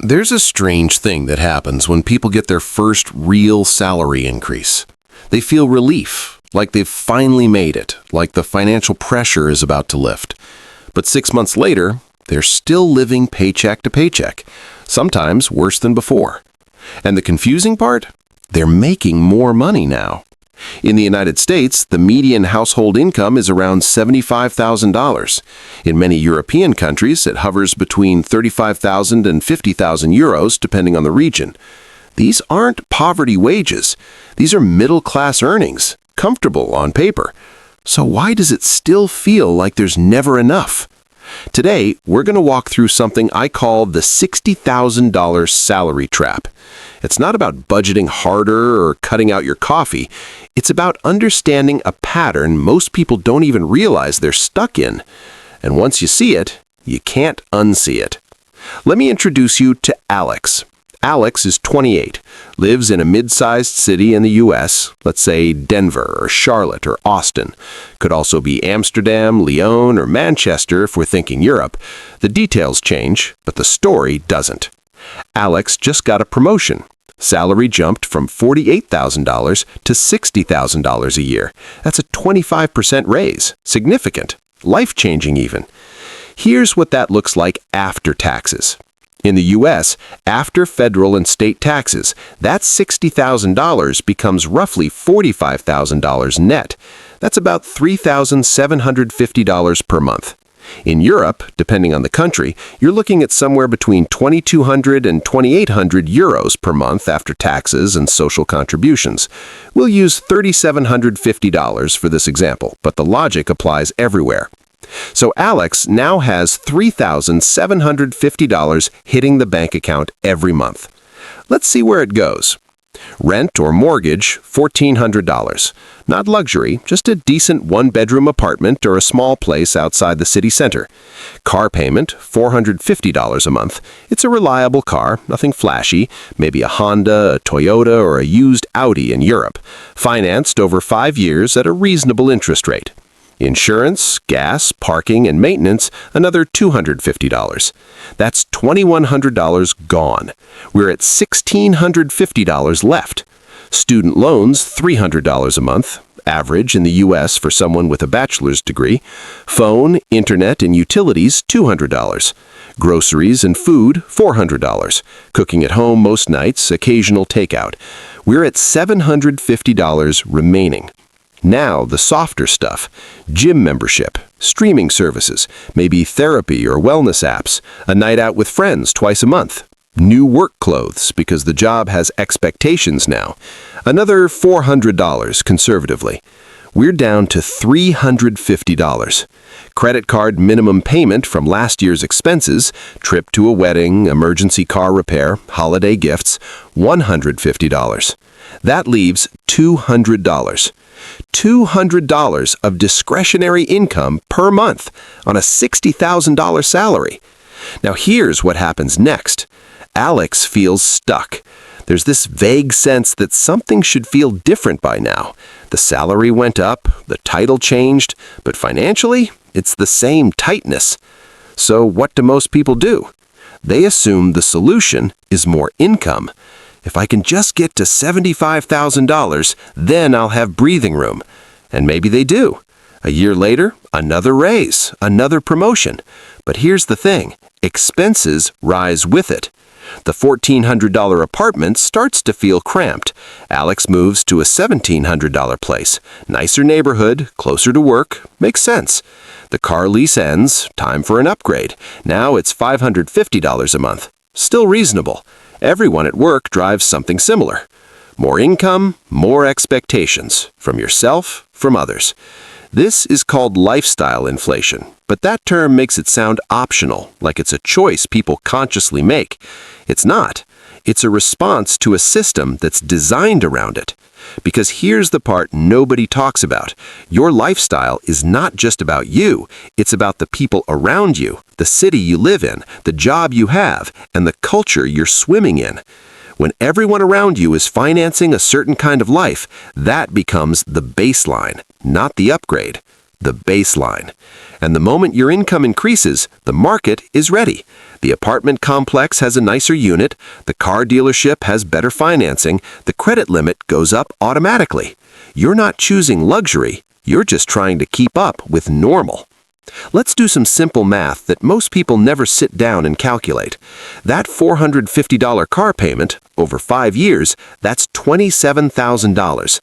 There's a strange thing that happens when people get their first real salary increase. They feel relief, like they've finally made it, like the financial pressure is about to lift. But 6 months later, they're still living paycheck to paycheck, sometimes worse than before. And the confusing part? They're making more money now. In the United States, the median household income is around $75,000. In many European countries, it hovers between 35,000 and 50,000 euros, depending on the region. These aren't poverty wages. These are middle-class earnings, comfortable on paper. So why does it still feel like there's never enough? Today, we're going to walk through something I call the $60,000 salary trap. It's not about budgeting harder or cutting out your coffee. It's about understanding a pattern most people don't even realize they're stuck in. And once you see it, you can't unsee it. Let me introduce you to Alex. Alex is 28, lives in a mid-sized city in the U.S., let's say Denver or Charlotte or Austin. Could also be Amsterdam, Lyon, or Manchester if we're thinking Europe. The details change, but the story doesn't. Alex just got a promotion. Salary jumped from $48,000 to $60,000 a year. That's a 25% raise. Significant. Life-changing even. Here's what that looks like after taxes. In the U.S., after federal and state taxes, that $60,000 becomes roughly $45,000 net. That's about $3,750 per month. In Europe, depending on the country, you're looking at somewhere between 2,200 and 2,800 euros per month after taxes and social contributions. We'll use $3,750 for this example, but the logic applies everywhere. So Alex now has $3,750 hitting the bank account every month. Let's see where it goes. Rent or mortgage, $1,400. Not luxury, just a decent one-bedroom apartment or a small place outside the city center. Car payment, $450 a month. It's a reliable car, nothing flashy, maybe a Honda, a Toyota, or a used Audi in Europe. Financed over 5 years at a reasonable interest rate. Insurance, gas, parking, and maintenance, another $250. That's $2,100 gone. We're at $1,650 left. Student loans, $300 a month, average in the U.S. for someone with a bachelor's degree. Phone, internet, and utilities, $200. Groceries and food, $400. Cooking at home most nights, occasional takeout. We're at $750 remaining. Now, the softer stuff. Gym membership, streaming services, maybe therapy or wellness apps, a night out with friends twice a month. New work clothes, because the job has expectations now. Another $400 conservatively. We're down to $350. Credit card minimum payment from last year's expenses, trip to a wedding, emergency car repair, holiday gifts, $150. That leaves $200. $200 of discretionary income per month on a $60,000 salary. Now here's what happens next. Alex feels stuck. There's this vague sense that something should feel different by now. The salary went up, the title changed, but financially, it's the same tightness. So what do most people do? They assume the solution is more income. If I can just get to $75,000, then I'll have breathing room. And maybe they do. A year later, another raise, another promotion. But here's the thing, expenses rise with it. The $1,400 apartment starts to feel cramped. Alex moves to a $1,700 place. Nicer neighborhood, closer to work, makes sense. The car lease ends, time for an upgrade. Now it's $550 a month. Still reasonable. Everyone at work drives something similar. More income, more expectations, from yourself, from others. This is called lifestyle inflation, but that term makes it sound optional, like it's a choice people consciously make. It's not. It's a response to a system that's designed around it. Because here's the part nobody talks about. Your lifestyle is not just about you. It's about the people around you, the city you live in, the job you have, and the culture you're swimming in. When everyone around you is financing a certain kind of life, that becomes the baseline, not the upgrade. the baseline. And the moment your income increases, the market is ready. The apartment complex has a nicer unit, the car dealership has better financing, the credit limit goes up automatically. You're not choosing luxury, you're just trying to keep up with normal. Let's do some simple math that most people never sit down and calculate. That $450 car payment, over 5 years, that's $27,000.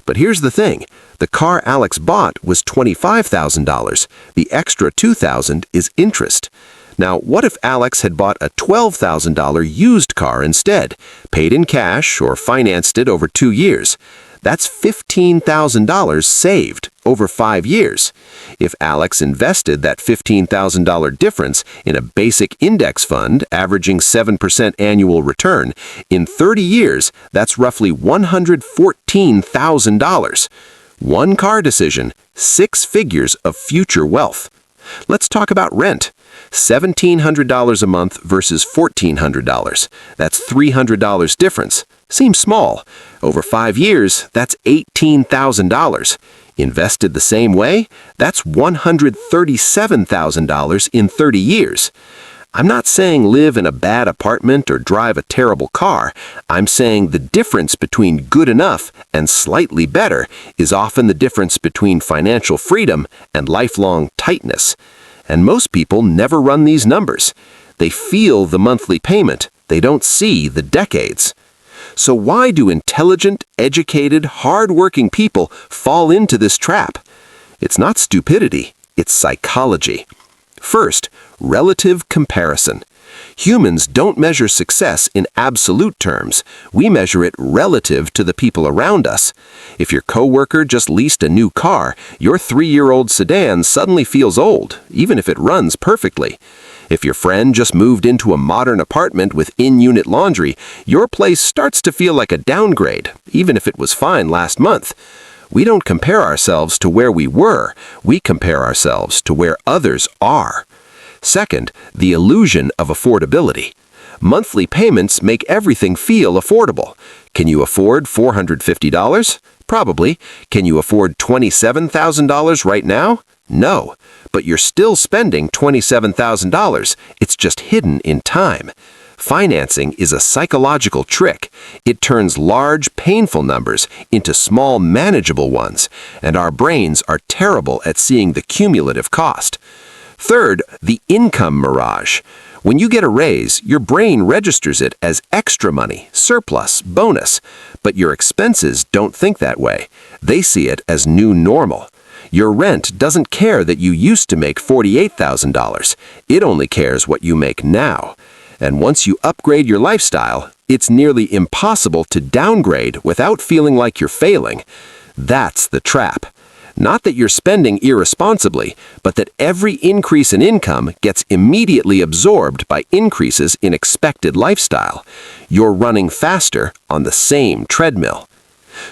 But here's the thing, the car Alex bought was $25,000. The extra $2,000 is interest. Now, what if Alex had bought a $12,000 used car instead, paid in cash or financed it over 2 years? That's $15,000 saved over 5 years. If Alex invested that $15,000 difference in a basic index fund averaging 7% annual return, in 30 years, that's roughly $114,000. One car decision, 6 figures of future wealth. Let's talk about rent. $1,700 a month versus $1,400. That's $300 difference. Seems small. Over 5 years, that's $18,000. Invested the same way, that's $137,000 in 30 years. I'm not saying live in a bad apartment or drive a terrible car. I'm saying the difference between good enough and slightly better is often the difference between financial freedom and lifelong tightness. And most people never run these numbers. They feel the monthly payment. They don't see the decades. So why do intelligent, educated, hard-working people fall into this trap? It's not stupidity, it's psychology. First, relative comparison. Humans don't measure success in absolute terms. We measure it relative to the people around us. If your coworker just leased a new car, your 3-year-old sedan suddenly feels old, even if it runs perfectly. If your friend just moved into a modern apartment with in-unit laundry, your place starts to feel like a downgrade, even if it was fine last month. We don't compare ourselves to where we were. We compare ourselves to where others are. Second, the illusion of affordability. Monthly payments make everything feel affordable. Can you afford $450? Probably. Can you afford $27,000 right now? No. But you're still spending $27,000. It's just hidden in time. Financing is a psychological trick. It turns large, painful numbers into small, manageable ones, and our brains are terrible at seeing the cumulative cost. Third, the income mirage. When you get a raise, your brain registers it as extra money, surplus, bonus. But your expenses don't think that way. They see it as new normal. Your rent doesn't care that you used to make $48,000. It only cares what you make now. And once you upgrade your lifestyle, it's nearly impossible to downgrade without feeling like you're failing. That's the trap. Not that you're spending irresponsibly, but that every increase in income gets immediately absorbed by increases in expected lifestyle. You're running faster on the same treadmill.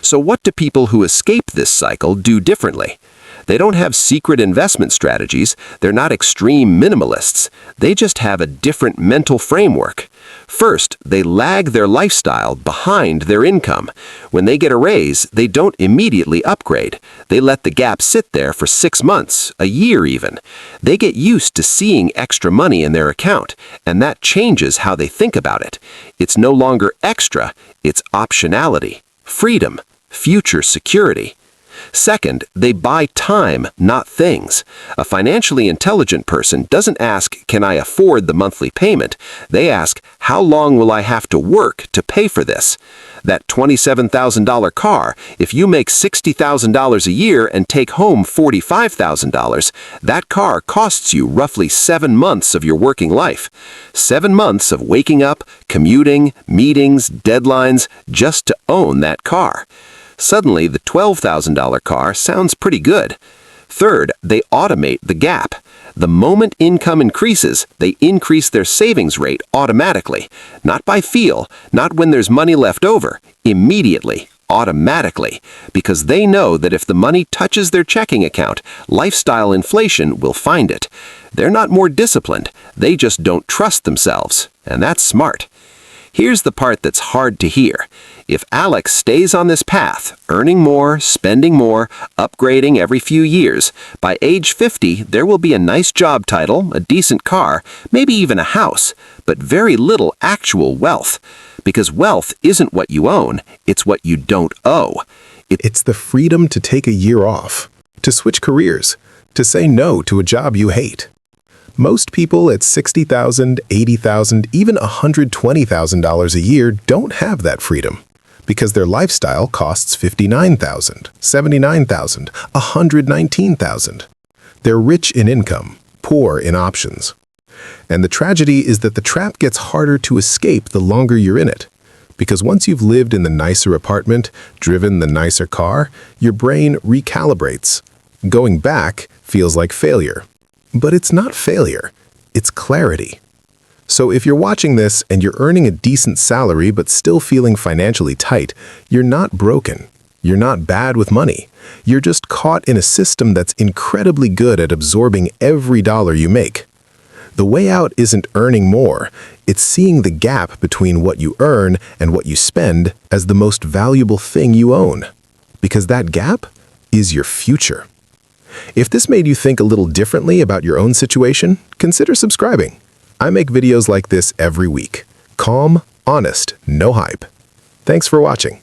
So what do people who escape this cycle do differently? They don't have secret investment strategies. They're not extreme minimalists. They just have a different mental framework. First, they lag their lifestyle behind their income. When they get a raise, they don't immediately upgrade. They let the gap sit there for 6 months, a year even. They get used to seeing extra money in their account, and that changes how they think about it. It's no longer extra, it's optionality, freedom, future security. Second, they buy time, not things. A financially intelligent person doesn't ask, can I afford the monthly payment? They ask, how long will I have to work to pay for this? That $27,000 car, if you make $60,000 a year and take home $45,000, that car costs you roughly 7 months of your working life. 7 months of waking up, commuting, meetings, deadlines, just to own that car. Suddenly, the $12,000 car sounds pretty good. Third, they automate the gap. The moment income increases, they increase their savings rate automatically. Not by feel, not when there's money left over. Immediately, automatically. Because they know that if the money touches their checking account, lifestyle inflation will find it. They're not more disciplined. They just don't trust themselves. And that's smart. Here's the part that's hard to hear. If Alex stays on this path, earning more, spending more, upgrading every few years, by age 50, there will be a nice job title, a decent car, maybe even a house, but very little actual wealth. Because wealth isn't what you own, it's what you don't owe. It's the freedom to take a year off, to switch careers, to say no to a job you hate. Most people at $60,000, $80,000, even $120,000 a year don't have that freedom because their lifestyle costs $59,000, $79,000, $119,000. They're rich in income, poor in options. And the tragedy is that the trap gets harder to escape the longer you're in it. Because once you've lived in the nicer apartment, driven the nicer car, your brain recalibrates. Going back feels like failure. But it's not failure, it's clarity. So if you're watching this and you're earning a decent salary but still feeling financially tight, you're not broken. You're not bad with money. You're just caught in a system that's incredibly good at absorbing every dollar you make. The way out isn't earning more, it's seeing the gap between what you earn and what you spend as the most valuable thing you own. Because that gap is your future. If this made you think a little differently about your own situation, consider subscribing. I make videos like this every week. Calm, honest, no hype. Thanks for watching.